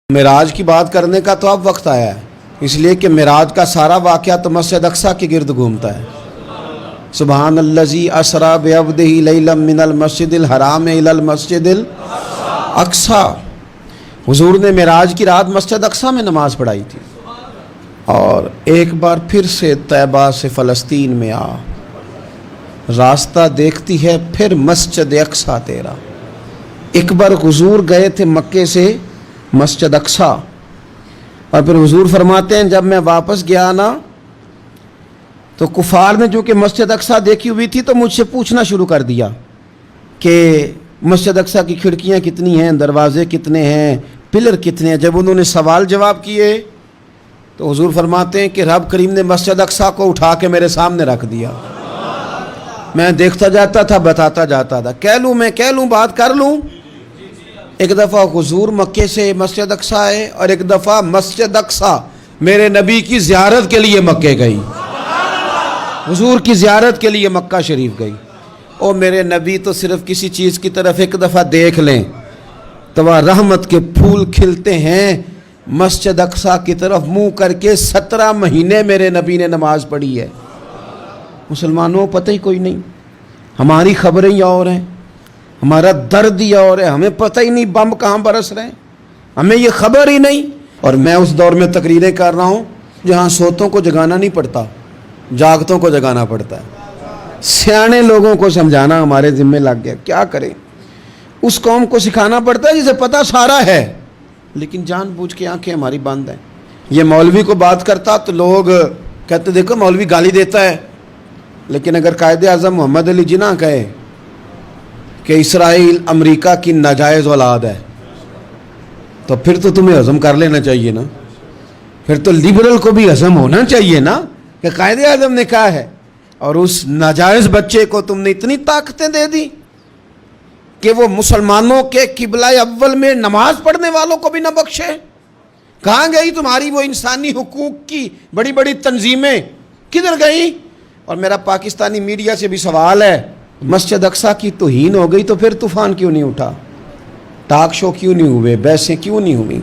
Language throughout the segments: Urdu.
معراج کی بات کرنے کا تو اب وقت آیا ہے، اس لیے کہ معراج کا سارا واقعہ تو مسجد اقصیٰ کے گرد گھومتا ہے۔ سبحان الذی اسریٰ بعبدہ لیلا من المسجد الحرام الی المسجد الاقصیٰ۔ حضور نے معراج کی رات مسجد اقصیٰ میں نماز پڑھائی تھی، اور ایک بار پھر سے طیبہ سے فلسطین میں آ، راستہ دیکھتی ہے پھر مسجد اقصیٰ تیرا۔ ایک بار حضور گئے تھے مکے سے مسجد اقصیٰ، اور پھر حضور فرماتے ہیں جب میں واپس گیا نا تو کفار نے جو کہ مسجد اقصیٰ دیکھی ہوئی تھی تو مجھ سے پوچھنا شروع کر دیا کہ مسجد اقصیٰ کی کھڑکیاں کتنی ہیں، دروازے کتنے ہیں، پلر کتنے ہیں۔ جب انہوں نے سوال جواب کیے تو حضور فرماتے ہیں کہ رب کریم نے مسجد اقصیٰ کو اٹھا کے میرے سامنے رکھ دیا۔ میں دیکھتا جاتا تھا، بتاتا جاتا تھا، کہہ لوں بات کر لوں۔ ایک دفعہ حضور مکے سے مسجد اقصیٰ آئے، اور ایک دفعہ مسجد اقصیٰ میرے نبی کی زیارت کے لیے مکے گئی، حضور کی زیارت کے لیے مکہ شریف گئی۔ اور میرے نبی تو صرف کسی چیز کی طرف ایک دفعہ دیکھ لیں تو وہ رحمت کے پھول کھلتے ہیں۔ مسجد اقصیٰ کی طرف منہ کر کے 17 مہینے میرے نبی نے نماز پڑھی ہے۔ مسلمانوں پتہ ہی کوئی نہیں، ہماری خبریں ہی اور ہیں، ہمارا درد ہی اور ہے، ہمیں پتہ ہی نہیں بم کہاں برس رہے ہیں، ہمیں یہ خبر ہی نہیں۔ اور میں اس دور میں تقریریں کر رہا ہوں جہاں سوتوں کو جگانا نہیں پڑتا، جاگتوں کو جگانا پڑتا ہے۔ سیانے لوگوں کو سمجھانا ہمارے ذمہ لگ گیا، کیا کریں؟ اس قوم کو سکھانا پڑتا ہے جسے پتہ سارا ہے، لیکن جان بوجھ کے آنکھیں ہماری بند ہیں۔ یہ مولوی کو بات کرتا تو لوگ کہتے دیکھو مولوی گالی دیتا ہے، لیکن اگر قائد اعظم محمد علی جناح کہے کہ اسرائیل امریکہ کی ناجائز اولاد ہے تو پھر تو تمہیں ہضم کر لینا چاہیے نا، پھر تو لیبرل کو بھی ہضم ہونا چاہیے نا کہ قائد اعظم نے کہا ہے، اور اس ناجائز بچے کو تم نے اتنی طاقتیں دے دی کہ وہ مسلمانوں کے قبلہ اول میں نماز پڑھنے والوں کو بھی نہ بخشے۔ کہاں گئی تمہاری وہ انسانی حقوق کی بڑی بڑی تنظیمیں، کدھر گئی؟ اور میرا پاکستانی میڈیا سے بھی سوال ہے، مسجد اقصیٰ کی توہین ہو گئی تو پھر طوفان کیوں نہیں اٹھا، ٹاک شو کیوں نہیں ہوئے، بحثیں کیوں نہیں ہوئی؟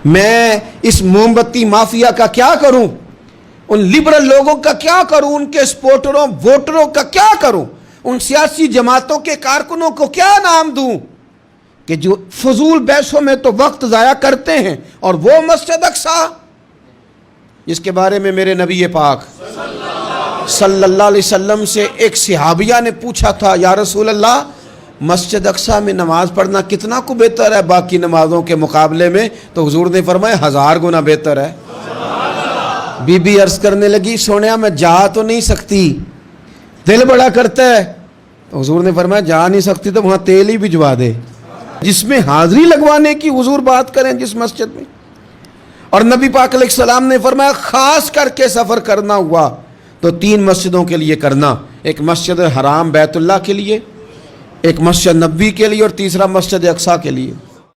میں اس موم بتی مافیا کا کیا کروں، ان لبرل لوگوں کا کیا کروں، ان کے سپورٹروں ووٹروں کا کیا کروں، ان سیاسی جماعتوں کے کارکنوں کو کیا نام دوں کہ جو فضول بحثوں میں تو وقت ضائع کرتے ہیں، اور وہ مسجد اقصیٰ جس کے بارے میں میرے نبی پاک صلی اللہ علیہ وسلم سے ایک صحابیہ نے پوچھا تھا، یا رسول اللہ مسجد اقصیٰ میں نماز پڑھنا کتنا کو بہتر ہے باقی نمازوں کے مقابلے میں؟ تو حضور نے فرمایا 1000 گنا بہتر ہے۔ بی بی عرض کرنے لگی سونیا میں جا تو نہیں سکتی، دل بڑا کرتا ہے۔ تو حضور نے فرمایا جا نہیں سکتی تو وہاں تیل ہی بھجوا دے، جس میں حاضری لگوانے کی حضور بات کریں جس مسجد میں۔ اور نبی پاک علیہ السلام نے فرمایا خاص کر کے سفر کرنا ہوا تو 3 مسجدوں کے لیے کرنا، ایک مسجد حرام بیت اللہ کے لیے، ایک مسجد نبوی کے لیے، اور تیسرا مسجد اقصیٰ کے لیے۔